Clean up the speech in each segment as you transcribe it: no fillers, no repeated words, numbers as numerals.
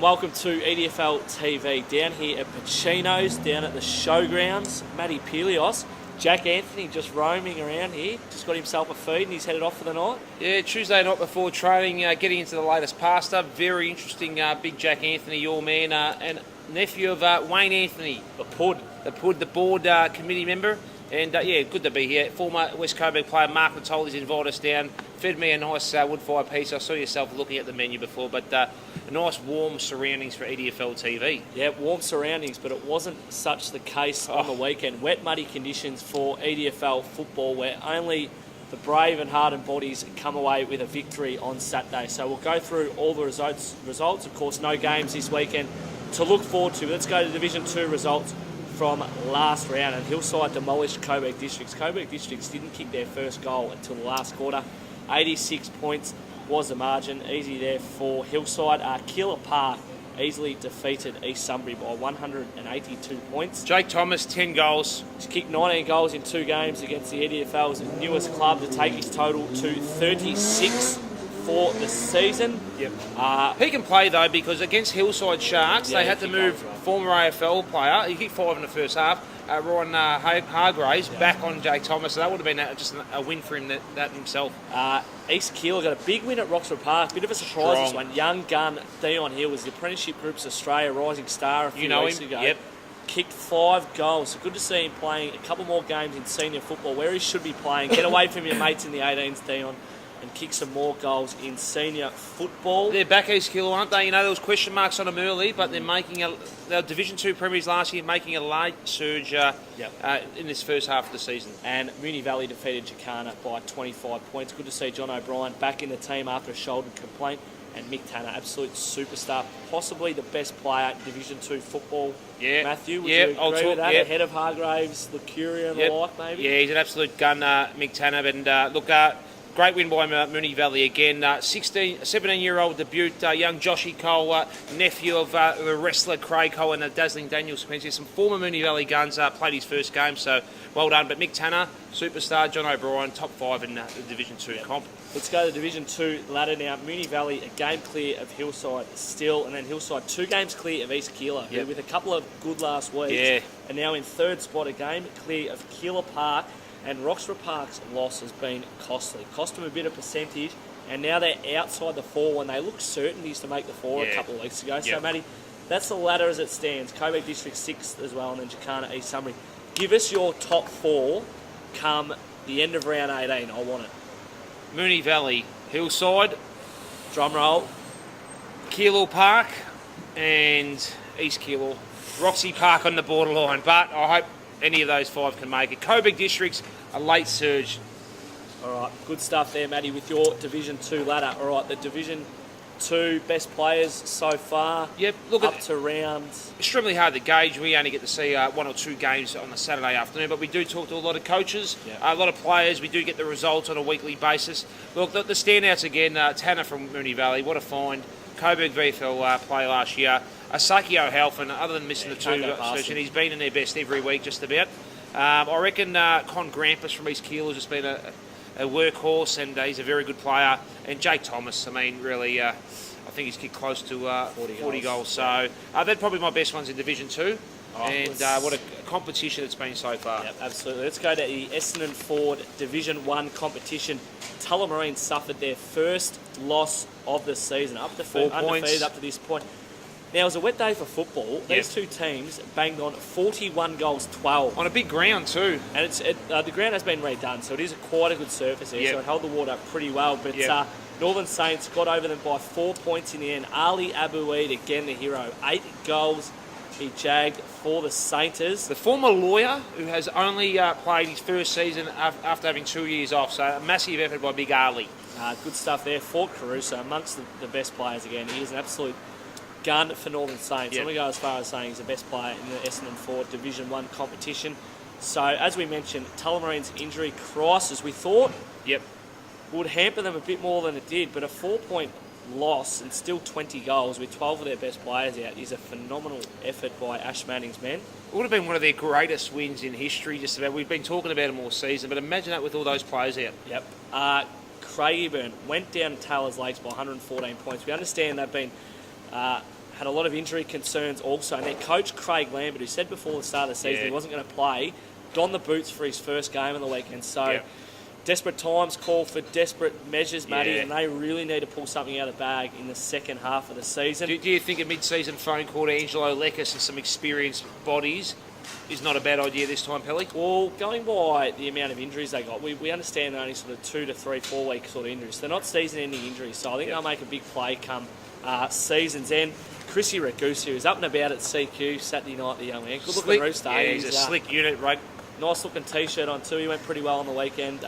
welcome to EDFL TV. Down here at Pacinos, down at the Showgrounds. Matty Pillios, Jack Anthony just roaming around here. Just got himself a feed and he's headed off for the night. Yeah, Tuesday night before training, getting into the latest pasta. Very interesting, big Jack Anthony, your man, and nephew of Wayne Anthony, the Pud, the board committee member. And yeah, good to be here. Former West Coburg player Mark Natoli's invited us down, fed me a nice wood fire piece. I saw yourself looking at the menu before, but a nice warm surroundings for EDFL TV. Yeah, warm surroundings, but it wasn't such the case on the weekend. Wet, muddy conditions for EDFL football, where only the brave and hardened bodies come away with a victory on Saturday. So we'll go through all the results. Of course, no games this weekend to look forward to. Let's go to Division 2 results from last round, and Hillside demolished Coburg Districts. Coburg Districts didn't kick their first goal until the last quarter. 86 points was the margin. Easy there for Hillside. Keeler Park easily defeated East Sunbury by 182 points. Jake Thomas, 10 goals. He's kicked 19 goals in 2 games against the EDFL's newest club to take his total to 36 for the season. Yep. He can play though, because against Hillside Sharks, they had to move former AFL player. He kicked 5 in the first half. Ryan Hargraves back on Jake Thomas, so that would have been just a win for him that himself. East Keeler got a big win at Roxburgh Park. Bit of a surprise this one. Young gun Dion Hill was the Apprenticeship Group's Australia Rising Star a few weeks ago. Yep. Kicked 5 goals. So good to see him playing a couple more games in senior football where he should be playing. Get away from your mates in the 18s, Dion, and kick some more goals in senior football. They're back East Keeler, aren't they? You know, there was question marks on them early, but they're making their Division 2 premiers last year, making a late surge in this first half of the season. And Moonee Valley defeated Jacana by 25 points. Good to see John O'Brien back in the team after a shoulder complaint. And Mick Tanner, absolute superstar, possibly the best player in Division 2 football. Yeah. Matthew, would you agree with that? Ahead of Hargraves, Lucuria and the like, maybe? Yeah, he's an absolute gun, Mick Tanner. And look, great win by Moonee Valley again. 17-year-old debut, young Joshy Cole, nephew of the wrestler Craig Cole and the dazzling Daniel Spencer. Some former Moonee Valley guns played his first game, so well done. But Mick Tanner, superstar, John O'Brien, top 5 in the Division 2 comp. Let's go to Division 2 ladder now. Moonee Valley, a game clear of Hillside still, and then Hillside 2 games clear of East Keeler, who with a couple of good last weeks are now in 3rd spot, a game clear of Keeler Park. And Roxburgh Park's loss has been costly. Cost them a bit of percentage, and now they're outside the 4 when they looked certainties to make the 4 a couple of weeks ago. So, Matty, that's the ladder as it stands. Coburg District 6th as well, and then Jacana East Sunbury. Give us your top 4 come the end of round 18. I want it. Moonee Valley, Hillside, drum roll, Keeler Park, and East Keeler. Roxy Park on the borderline, but I hope any of those 5 can make it. Coburg Districts, a late surge. All right, good stuff there, Matty, with your Division 2 ladder. All right, the Division 2 best players so far. Yep, look up to rounds. Extremely hard to gauge. We only get to see 1 or 2 games on a Saturday afternoon, but we do talk to a lot of coaches, a lot of players. We do get the results on a weekly basis. Look, the standouts again, Tanner from Moonee Valley, what a find. Coburg VFL player last year. Sakio Halfin, other than missing the 2 session, he's been in their best every week just about. I reckon Con Grampus from East Keeler's just been a workhorse, and he's a very good player. And Jake Thomas, I mean, really, I think he's kicked close to 40 goals. So they're probably my best ones in Division 2. What a competition it's been so far. Yep, absolutely. Let's go to the Essendon Ford Division 1 competition. Tullamarine suffered their first loss of the season, up to 4 points up to this point. Now, it was a wet day for football. These two teams banged on 41 goals, 12. On a big ground too. And the ground has been redone, so it is quite a good surface there, so it held the water up pretty well. But Northern Saints got over them by 4 points in the end. Ali Abu Eid, again the hero, 8 goals he jagged for the Sainters. The former lawyer who has only played his first season after having 2 years off, so a massive effort by Big Ali. Good stuff there. Fort Caruso, amongst the best players again. He is an absolute gun for Northern Saints. I'm going to go as far as saying he's the best player in the Essendon Ford Division 1 competition. So, as we mentioned, Tullamarine's injury crisis, we thought would hamper them a bit more than it did, but a 4-point loss and still 20 goals with 12 of their best players out is a phenomenal effort by Ash Manning's men. It would have been one of their greatest wins in history, just about. We've been talking about them all season, but imagine that with all those players out. Yep. Craigieburn went down to Taylor's Lakes by 114 points. We understand they've been had a lot of injury concerns also. And their coach, Craig Lambert, who said before the start of the season he wasn't going to play, donned the boots for his first game on the weekend. So desperate times call for desperate measures, Matty, and they really need to pull something out of the bag in the second half of the season. Do you think a mid-season phone call to Angelo Lekis and some experienced bodies is not a bad idea this time, Pelly? Well, going by the amount of injuries they got, we understand they're only sort of 2 to 3, 4 week sort of injuries. They're not season-ending injuries, so I think they'll make a big play come season's end. Chrissy Ragusa is up and about at CQ Saturday night, the young man. Good looking rooster. Yeah, he's a slick unit, right? Nice looking t-shirt on too. He went pretty well on the weekend.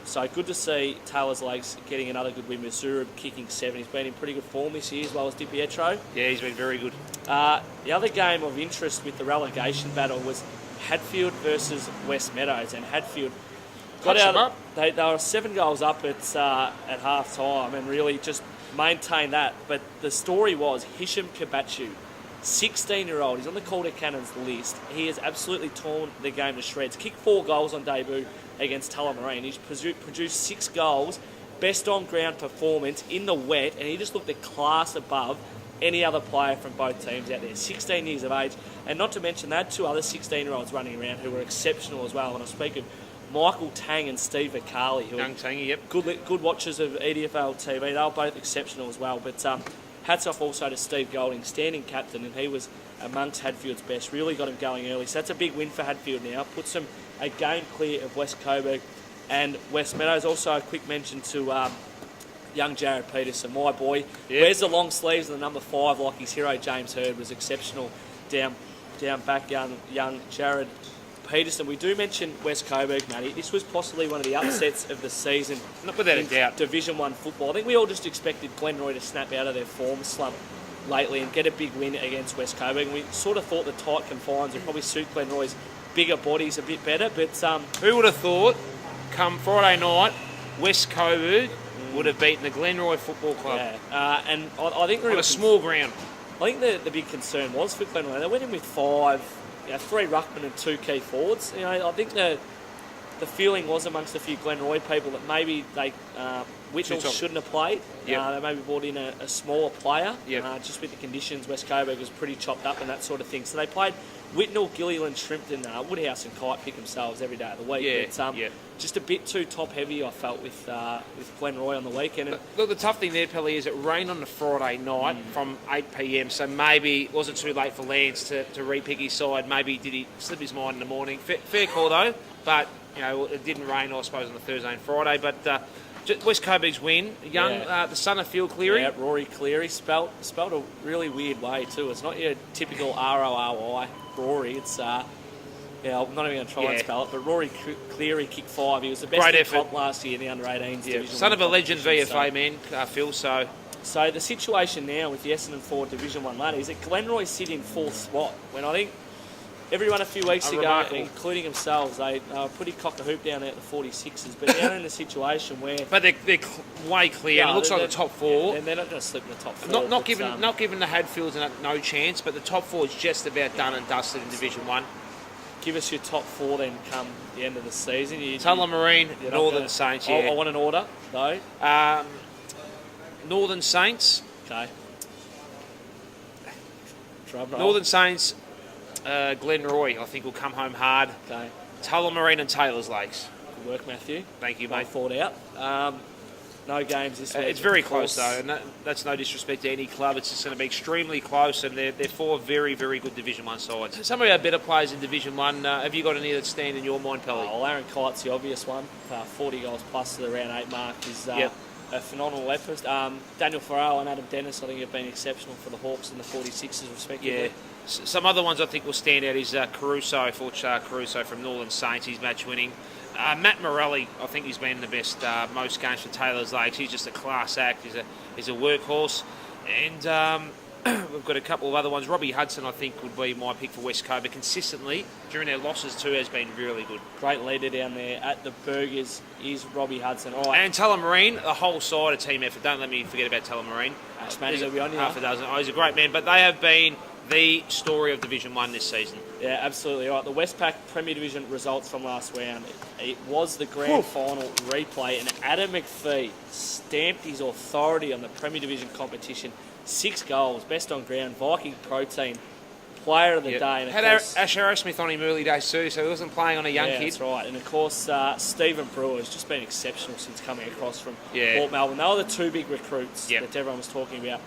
So good to see Taylor's Lakes getting another good win with Zurab kicking 7. He's been in pretty good form this year as well as Di Pietro. Yeah, he's been very good. The other game of interest with the relegation battle was Hadfield versus West Meadows, and Hadfield got out. They were 7 goals up at half time and really just maintained that. But the story was Hisham Kabachu, 16-year-old. He's on the Calder Cannons list. He has absolutely torn the game to shreds. Kicked 4 goals on debut against Tullamarine. He's produced 6 goals, best on-ground performance in the wet, and he just looked a class above any other player from both teams out there. 16 years of age, and not to mention they had 2 other 16-year-olds running around who were exceptional as well. And I speak of Michael Tang and Steve Vicali, who Young Tangy, yep. Good watchers of EDFL TV. They were both exceptional as well. But hats off also to Steve Golding, standing captain, and he was amongst Hadfield's best. Really got him going early. So that's a big win for Hadfield now. Puts them a game clear of West Coburg and West Meadows. Also a quick mention to young Jared Peterson, my boy. Wears the long sleeves and the number 5 like his hero James Hurd was exceptional down back. Young Jared Peterson. We do mention West Coburg, Matty. This was possibly one of the upsets of the season. Not without a doubt. Division 1 football. I think we all just expected Glenroy to snap out of their form slump lately and get a big win against West Coburg. We sort of thought the tight confines would probably suit Glenroy's bigger bodies a bit better, but who would have thought come Friday night West Coburg would have beaten the Glenroy Football Club? Yeah, and I think on a small ground. I think the big concern was for Glenroy. They went in with 5, 3 ruckmen and 2 key forwards. I think the feeling was amongst a few Glenroy people that maybe they Whitnall shouldn't have played. They maybe brought in a smaller player. Just with the conditions, West Coburg was pretty chopped up and that sort of thing. So they played Whitnall, Gilliland, Shrimpton, Woodhouse and Kite pick themselves every day of the week. Just a bit too top heavy, I felt, with Glenroy on the weekend. And look, the tough thing there, Pelly, is it rained on the Friday night from 8 p.m. So maybe it wasn't too late for Lance to re-pick his side. Maybe did he slip his mind in the morning? Fair call though, but it didn't rain, I suppose, on the Thursday and Friday. But West Coburg's win, the son of Phil Cleary. Yeah, Rory Cleary, spelt a really weird way too. It's not your typical R-O-R-Y, Rory. It's I'm not even going to try and spell it, but Rory Cleary kicked 5. He was the best in comp last year in the under-18s division. Son of a legend VFA man, Phil. So the situation now with the Essendon 4 Division 1 ladder is that Glenroy sit in 4th spot when I think everyone a few weeks ago, including themselves, they were pretty cock-a-hoop down there at the 46ers, but now in a situation where... But they're way clear. It looks like the top 4. They're not going to slip in the top 4. Not giving the Hadfields no chance, but the top 4 is just about done and dusted in Division 1. Give us your top 4 then come the end of the season. Tullamarine, Northern Saints, I want an order, though. Northern Saints. Okay. Northern Saints, Glenroy, I think, will come home hard. Okay. Tullamarine and Taylor's Lakes. Good work, Matthew. Thank you, well mate. Thought out. No games this week. It's very close, though, and that's no disrespect to any club. It's just going to be extremely close, and they're 4 very, very good Division 1 sides. Some of our better players in Division 1, have you got any that stand in your mind, Pelly? Aaron Kite's the obvious one. 40 goals plus to the round 8 mark is a phenomenal effort. Daniel Farrell and Adam Dennis, I think, have been exceptional for the Hawks and the 46ers, respectively. Yeah. Some other ones I think will stand out is Caruso, Forchar Caruso from Northern Saints. He's match winning. Matt Morelli, I think he's been the best most games for Taylor's Lakes. He's just a class act. He's a workhorse. And we've got a couple of other ones. Robbie Hudson, I think, would be my pick for West Coburg. Consistently, during their losses too, has been really good. Great leader down there at the Burgers is Robbie Hudson. All right. And Tullamarine, the whole side, a team effort. Don't let me forget about Tullamarine. Half a dozen. He's a great man. But they have been the story of Division 1 this season. Yeah, absolutely right. The Westpac Premier Division results from last round. It was the grand final replay, and Adam McPhee stamped his authority on the Premier Division competition 6 goals, best on ground, Viking protein, player of the day. And had Ash Arrowsmith on him early days too, so he wasn't playing on a young kid. That's right. And of course, Stephen Brewer has just been exceptional since coming across from Yeah. Port Melbourne. They were the 2 big recruits Yep. that everyone was talking about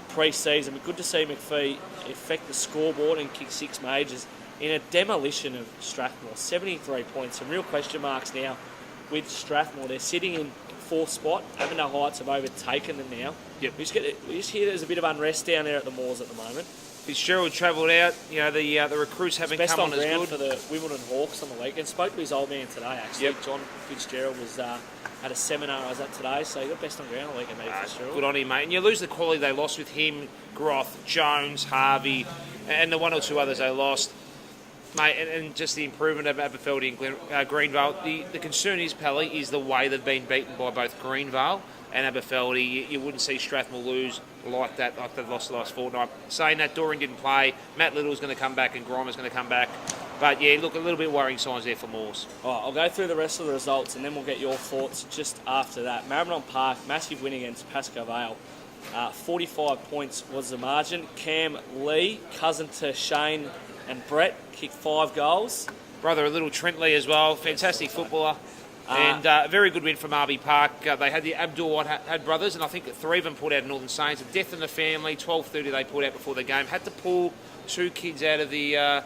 pre-season. But good to see McPhee affect the scoreboard and kick 6 majors in a demolition of Strathmore. 73 points. Some real question marks now with Strathmore. They're sitting in 4th spot. Avondale Heights have overtaken them now. Yep. We just hear there's a bit of unrest down there at the Moors at the moment. Fitzgerald travelled out. The recruits haven't Best come on on as ground good. for the Wimbledon Hawks on the weekend. Spoke to his old man today, actually. Yep. John Fitzgerald was at a seminar I was at today, so he got best on ground on the weekend, mate, Fitzgerald. Good on him, mate. And you lose the quality they lost with him, Groth, Jones, Harvey, and the 1 or 2 others they lost. Mate, and just the improvement of Aberfeldy and Greenvale. The concern is, Pelly, is the way they've been beaten by both Greenvale and Aberfeldy. You wouldn't see Strathmore lose like that, like they've lost the last fortnight. Saying that, Dorian didn't play. Matt Little's going to come back and Grimer's going to come back. But yeah, look, a little bit worrying signs there for Moors. All right, I'll go through the rest of the results and then we'll get your thoughts just after that. Maribyrnong Park, massive win against Pascoe Vale. 45 points was the margin. Cam Lee, cousin to Shane and Brett, kicked 5 goals. Brother, a little Trent Lee as well. Fantastic footballer. And a very good win from RB Park. They had the Abdul had brothers, and I think 3 of them pulled out of Northern Saints. A death in the family, 12:30 they pulled out before the game. Had to pull 2 kids out of the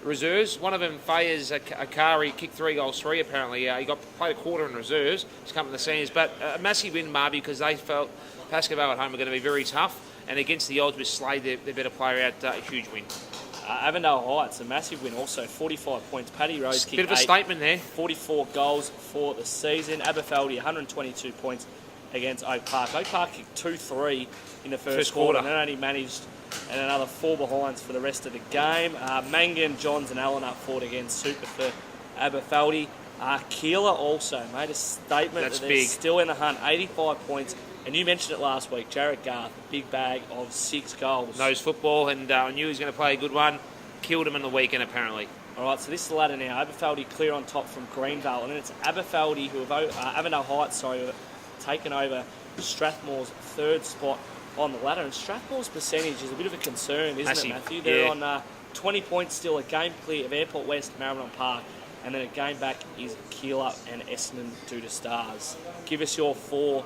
reserves. One of them, Fayez Akari, kicked 3 goals, 3 apparently. He played a quarter in reserves. He's come to the seniors. But a massive win, Marby, because they felt Pascoe Vale at home were going to be very tough. And against the odds with Slade, their better player out, a huge win. Avondale Heights, a massive win also, 45 points. Paddy Rose kicked Bit of a 8, statement there. 44 goals for the season. Aberfeldy, 122 points against Oak Park. Oak Park kicked 2-3 in the first quarter and then only managed and another 4 behinds for the rest of the game. Mangan, Johns and Allen up forward again, super for Aberfeldy. Keeler also made a statement that they're still in the hunt, 85 points. And you mentioned it last week, Jarrett Garth, big bag of 6 goals. Knows football, and I knew he was going to play a good one. Killed him in the weekend, apparently. All right, so this is the ladder now. Aberfeldy clear on top from Greenvale, and then it's Aberfeldy who have Avondale Heights, who have taken over Strathmore's 3rd spot on the ladder. And Strathmore's percentage is a bit of a concern, isn't it, Matthew? They're on 20 points still, a game clear of Airport West, Maribyrnong Park, and then a game back is Keeler and Essendon due to Stars. Give us your 4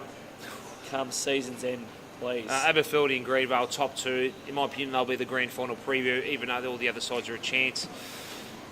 come season's end, please. Aberfeldy and Greenvale, top 2. In my opinion, they'll be the grand final preview, even though all the other sides are a chance.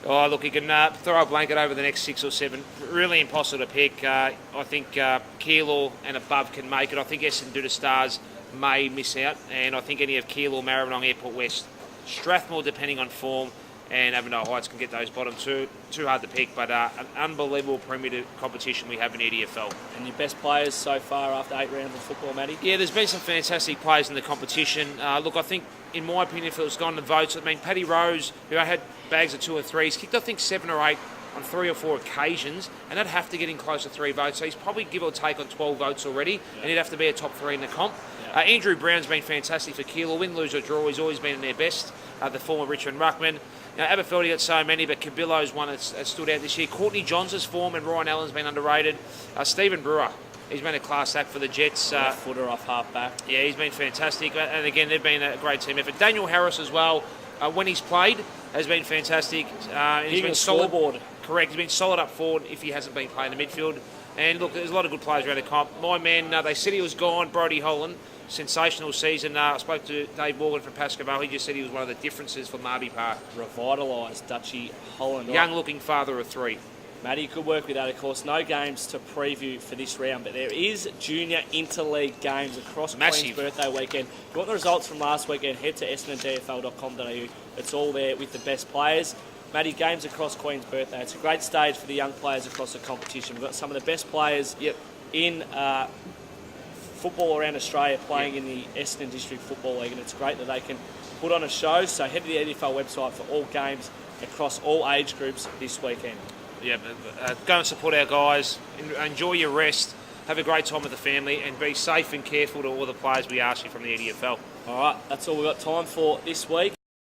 Oh, look, you can throw a blanket over the next 6 or 7. Really impossible to pick. I think Keilor and above can make it. I think Essendon due to Stars may miss out. And I think any of Keilor, Maribyrnong, Airport West, Strathmore, depending on form, and Avondale Heights can get those bottom 2. Too hard to pick, but an unbelievable premier competition we have in EDFL. And your best players so far after 8 rounds of football, Matty? Yeah, there's been some fantastic players in the competition. Look, I think, in my opinion, if it was gone to votes, I mean, Paddy Rose, who I had bags of 2 or 3, he's kicked, I think, 7 or 8 on 3 or 4 occasions, and they'd have to get in close to 3 votes. So he's probably give or take on 12 votes already, and he'd have to be a top 3 in the comp. Andrew Brown's been fantastic for Keilor. Win, lose or draw, he's always been in their best. The former Richmond Ruckman. Aberfeldy got so many, but Cabillo's one that's stood out this year. Courtney Johns' form and Ryan Allen's been underrated. Stephen Brewer, he's been a class act for the Jets. Footer off half back. Yeah, he's been fantastic. And again, they've been a great team effort. Daniel Harris as well, when he's played, has been fantastic. He's been solid. Scoreboard. Correct, he's been solid up forward if he hasn't been playing the midfield. And look, there's a lot of good players around the comp. My man, they said he was gone, Brodie Holland. Sensational season. I spoke to Dave Morgan from Pascoe Vale. He just said he was one of the differences for Marby Park. Revitalised Dutchy Holland. Young-looking father of 3. Matty, good work with that, of course. No games to preview for this round, but there is junior interleague games across Queen's birthday weekend. If you want the results from last weekend, head to essendondfl.com.au. It's all there with the best players. Matty, games across Queen's birthday. It's a great stage for the young players across the competition. We've got some of the best players in football around Australia playing in the Essendon District Football League, and it's great that they can put on a show. So head to the EDFL website for all games across all age groups this weekend. Yeah, go and support our guys. Enjoy your rest. Have a great time with the family, and be safe and careful to all the players we ask you from the EDFL. All right, that's all we've got time for this week.